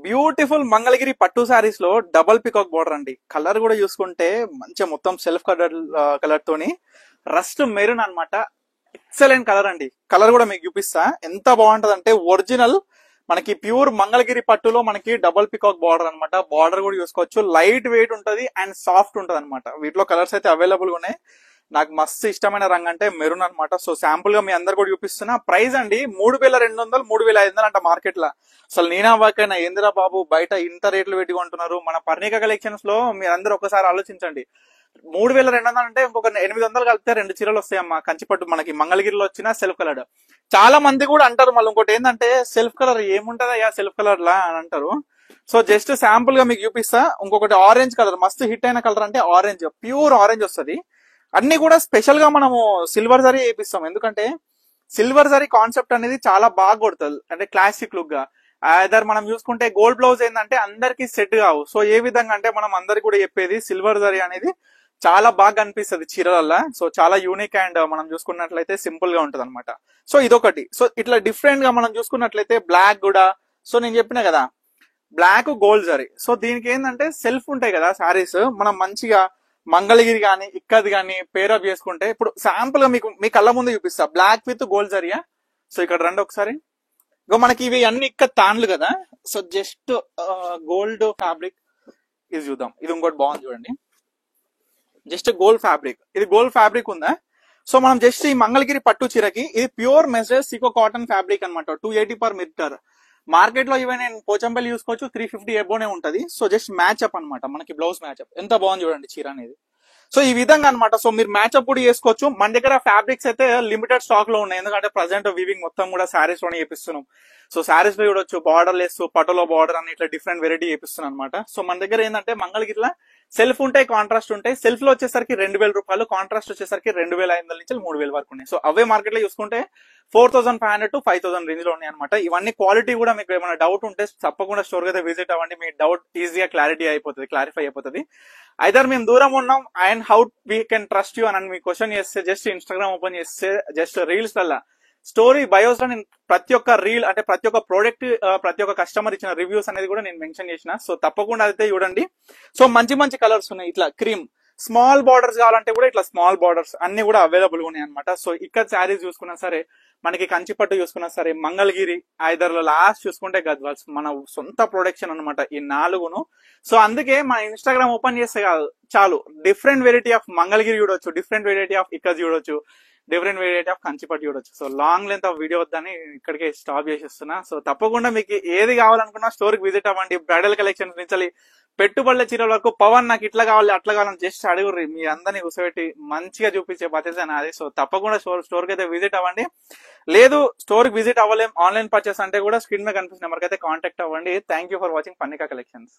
Beautiful Mangalagiri పట్టు సారీస్ లో double peacock border అండి. కలర్ కూడా చూసుకుంటే మంచిగా మొత్తం సెల్ఫ్ కలర్ తోని రస్ట్ మెరూన్ అన్నమాట. ఎక్సలెంట్ కలర్ అండి. కలర్ కూడా మీకు చూపిస్తా ఎంత బాగుంటది అంటే ఒరిజినల్ మనకి ప్యూర్ మంగళగిరి పట్టులో మనకి డబల్ పికాక్ బార్డర్ అన్నమాట. బార్డర్ కూడా చూసుకోవచ్చు, లైట్ వెయిట్ ఉంటది అండ్ సాఫ్ట్ ఉంటది అనమాట. వీటిలో కలర్స్ అయితే అవైలబుల్ గా ఉన్నాయి. నాకు మస్తు ఇష్టమైన రంగు అంటే మెరూన్ అన్నమాట. సో శాంపుల్ గా మీ అందరు కూడా చూపిస్తున్నా. ప్రైస్ అండి 3200 3500 అంట మార్కెట్ లో. అసలు నేనా వాకైనా ఏందిరా బాబు బయట ఇంత రేట్లు పెట్టి కొంటున్నారు. మన పర్ణిక కలెక్షన్స్ లో మీరందరూ ఒకసారి ఆలోచించండి. 3200 అంటే ఇంకొక 800 కలిపితే 2 చీరలు వస్తాయమ్మా. కంచిపట్టు మనకి మంగళగిరిలో వచ్చిన సెల్ఫ్ కలర్. చాలా మంది కూడా అంటారు మళ్ళీ ఇంకోటి ఏంటంటే సెల్ఫ్ కలర్ ఏముంటదయ్యా సెల్ఫ్ కలర్ లా అని అంటారు. సో జస్ట్ శాంపుల్ గా మీకు చూపిస్తా. ఇంకొకటి ఆరెంజ్ కలర్, మస్తు హిట్ అయిన కలర్ అంటే ఆరెంజ్, ప్యూర్ ఆరెంజ్ వస్తుంది. అన్ని కూడా స్పెషల్ గా మనము సిల్వర్ జరీ వేపిస్తాం. ఎందుకంటే సిల్వర్ జరీ కాన్సెప్ట్ అనేది చాలా బాగా కొడుతుంది, అంటే క్లాసిక్ లుక్ గా. ఐదర్ మనం చూసుకుంటే గోల్డ్ బ్లౌజ్ ఏంటంటే అందరికి సెట్ కావు. సో ఏ విధంగా అంటే మనం అందరికి కూడా చెప్పేది సిల్వర్ జరీ అనేది చాలా బాగా అనిపిస్తుంది చీరలల్లా. సో చాలా యూనిక్ అండ్ మనం చూసుకున్నట్లయితే సింపుల్ గా ఉంటది అనమాట. సో ఇదొకటి. సో ఇట్లా డిఫరెంట్ గా మనం చూసుకున్నట్లయితే బ్లాక్ కూడా. సో నేను చెప్పిన కదా బ్లాక్ గోల్డ్ జరీ. సో దీనికి ఏంటంటే సెల్ఫ్ ఉంటాయి కదా శారీస్, మనం మంచిగా మంగళగిరి గానీ ఇక్కది గానీ పేరప్ చేసుకుంటే, ఇప్పుడు శాంపుల్ గా మీ కళ్ళ ముందు చూపిస్తా బ్లాక్ విత్ గోల్డ్ జరియా. సో ఇక్కడ రండి ఒకసారి. ఇగో మనకి ఇవి అన్ని ఇక్కడ తాన్లు కదా. సో జస్ట్ గోల్డ్ ఫ్యాబ్రిక్ ఇది చూద్దాం. ఇది ఇంకోటి బాగుంది చూడండి, జస్ట్ గోల్డ్ ఫ్యాబ్రిక్. ఇది గోల్డ్ ఫ్యాబ్రిక్ ఉందా. సో మనం జస్ట్ ఈ మంగళగిరి పట్టు చీరకి ఇది pure measures Sikoa cotton fabric అనమాట. 280 per మీటర్. మార్కెట్ లో ఇవే నేను పోచంపల్లి చూసుకోవచ్చు 350 ఎబోనే ఉంటది. సో జస్ట్ మ్యాచ్అప్ అనమాట, మనకి బ్లౌజ్ మ్యాచ్అప్. ఎంత బాగుంది చూడండి చీర అనేది. సో ఈ విధంగా అనమాట. సో మీరు మ్యాచ్అప్ కూడా చేసుకోవచ్చు. మన దగ్గర ఫ్యాబ్రిక్స్ అయితే లిమిటెడ్ స్టాక్ లో ఉన్నాయి, ఎందుకంటే ప్రజెంట్ వీవింగ్ మొత్తం కూడా శారీస్ లోనే చేపిస్తున్నాం. సో శారీస్ లో చూడొచ్చు బార్డర్ లెస్, పటోలో బార్డర్ అని ఇట్లా డిఫరెంట్ వెరైటీ చేపిస్తున్నాం అనమాట. సో మన దగ్గర ఏంటంటే మంగళగిరిలో సెల్ఫ్ ఉంటాయి, కాంట్రాస్ట్ ఉంటాయి. సెల్ఫ్ లో వచ్చేసరికి 2000 రూపాయలు, కాంట్రాస్ట్ వచ్చేసరికి 2500 నుంచి 3000 వరకు ఉన్నాయి. సో అవే మార్కెట్ లో చూసుకుంటే 4500 to 5000 రేంజ్ లో ఉన్నాయి అనమాట. ఇవన్నీ క్వాలిటీ కూడా మీకు ఏమైనా డౌట్ ఉంటే తప్పకుండా స్టోర్ అయితే విజిట్ అవ్వండి. మీ డౌట్ ఈజీగా క్లారిఫై అయిపోతుంది. ఐదర్ మేము దూరం ఉన్నాం and how we can trust you అని మీ క్వశ్చన్ చేస్తే జస్ట్ ఇన్స్టాగ్రామ్ ఓపెన్ చేస్తే జస్ట్ రీల్స్ వల్ల స్టోరీ బయోస్ లో నేను ప్రతి ఒక్క రీల్ అంటే ప్రతి ఒక్క ప్రోడక్ట్ ప్రతి ఒక్క కస్టమర్ ఇచ్చిన రివ్యూస్ అనేది కూడా నేను మెన్షన్ చేసిన. సో తప్పకుండా అయితే చూడండి. సో మంచి మంచి కలర్స్ ఉన్నాయి. ఇట్లా క్రీమ్ స్మాల్ బార్డర్స్ కావాలంటే కూడా ఇట్లా స్మాల్ బార్డర్స్ అన్ని కూడా అవైలబుల్ ఉన్నాయి అనమాట. సో ఇక్కడ శారీస్ చూసుకున్నా సరే, మనకి కంచిపట్టు చూసుకున్నా సరే, మంగళగిరి ఐదర్ లాస్ట్ చూసుకుంటే గద్వాల్స్, మన సొంత ప్రొడక్షన్ అనమాట ఈ 4ను. సో అందుకే మన ఇన్స్టాగ్రామ్ ఓపెన్ చేస్తే కాదు చాలు, డిఫరెంట్ వెరైటీ ఆఫ్ మంగళగిరి చూడొచ్చు, డిఫరెంట్ వెరైటీ ఆఫ్ ఇక్కడ చూడొచ్చు, డిఫరెంట్ వెరైటీ ఆఫ్ కంచిపట్టు చూడొచ్చు. So long length of video వద్దని ఇక్కడికే స్టాప్ చేసేస్తున్నా. సో తప్పకుండా మీకు ఏది కావాలనుకున్నా స్టోర్కి విజిట్ అవ్వండి. బ్రైడల్ కలెక్షన్స్ నుంచి పెట్టుబడుల చీరల వరకు, పవన్ నాకు ఇట్లా కావాలి అట్లా కావాలని జస్ట్ అడుగుర్రి, మీ అందరినీ కూర్చోబెట్టి మంచిగా చూపించే బాధ్యత నాది. సో తప్పకుండా స్టోర్కి అయితే విజిట్ అవ్వండి. లేదు స్టోర్కి విజిట్ అవ్వలేం, ఆన్లైన్ పర్చేస్ అంటే కూడా స్క్రీన్ మీద కనిపిస్తున్న నెంబర్కి అయితే కాంటాక్ట్ అవ్వండి. Thank you for watching Parnika collections.